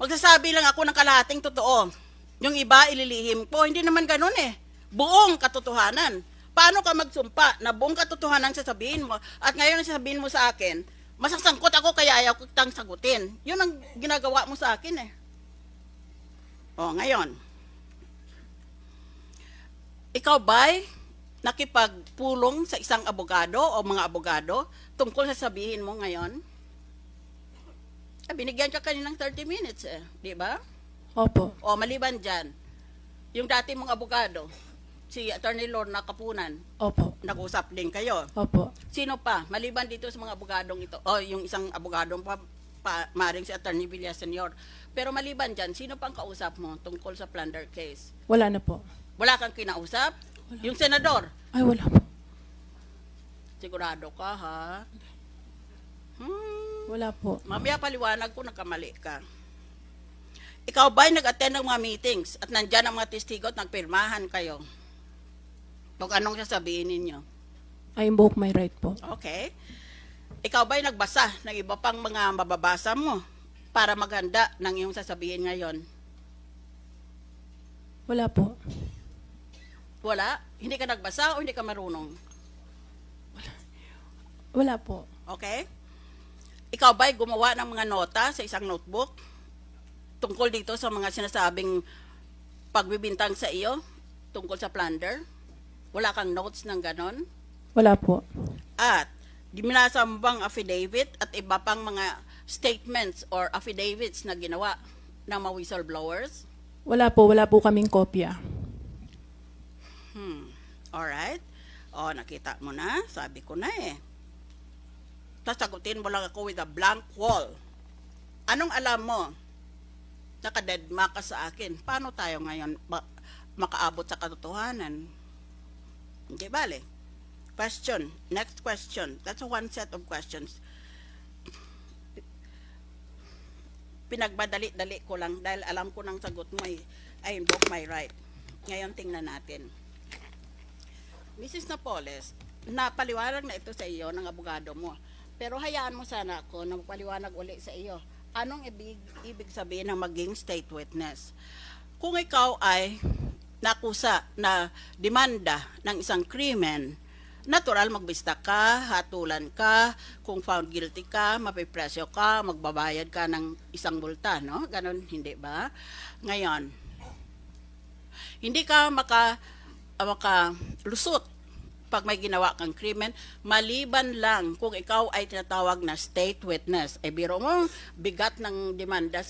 Magsasabi lang ako ng kalahating totoo. Yung iba, ililihim ko. Hindi naman ganun eh. Buong katotohanan. Paano ka magsumpa na buong katotohanan sasabihin mo at ngayon sasabihin mo sa akin, masasangkot ako kaya ayaw kitang sagutin. Yun ang ginagawa mo sa akin eh. O, ngayon. Ikaw ba'y nakipagpulong sa isang abogado o mga abogado tungkol sa sabihin mo ngayon? Binigyan ka kaninang 30 minutes eh, di ba? Opo. O maliban dyan, yung dati mong abogado, si Attorney Lorna Kapunan, Opo. nag-usap din kayo. Opo. Sino pa? Maliban dito sa mga abogadong ito, o yung isang abogadong maring si Attorney Villa Senior. Pero maliban dyan, sino pang kausap mo tungkol sa plunder case? Wala na po. Wala kang kinausap? Yung senador? Ay, wala po. Sigurado ka ha? Wala po. Mamaya paliwanag ko nagkamali ka. Ikaw ba'y nag-attend ng mga meetings at nandyan ang mga testigo at nagpirmahan kayo? Kung anong sasabihin ninyo? I invoke my right po. Okay. Ikaw ba'y nagbasa ng iba pang mga mababasa mo para maghanda ng iyong sasabihin ngayon? Wala po. Wala? Hindi ka nagbasa o hindi ka marunong? Wala po. Okay? Ikaw ba'y gumawa ng mga nota sa isang notebook tungkol dito sa mga sinasabing pagbibintang sa iyo tungkol sa plunder? Wala kang notes ng ganon? Wala po. At diminasa mo bang affidavit at iba pang mga statements or affidavits na ginawa ng mga whistleblowers? Wala po. Wala po kaming kopya. Alright. O, nakita mo na. Sabi ko na eh. Sasagutin mo lang ako with a blank wall. Anong alam mo? Nakadedma ka sa akin. Paano tayo ngayon makaabot sa katotohanan? Hindi bale. Question. Next question. That's one set of questions. Pinagbadali-dali ko lang dahil alam ko ng sagot mo ay I invoke my right. Ngayon tingnan natin. Mrs. Napoles, napaliwanag na ito sa iyo ng abogado mo. Pero hayaan mo sana ako na magpaliwanag uli sa iyo. Anong ibig sabihin ng maging state witness? Kung ikaw ay nakusa na demanda ng isang krimen, natural magbista ka, hatulan ka, kung found guilty ka, mapipresyo ka, magbabayad ka ng isang multa, no? Ganon, hindi ba? Ngayon, hindi ka makalusot pag may ginawa kang krimen, maliban lang kung ikaw ay tinatawag na state witness. Eh, biro mo, bigat ng demanda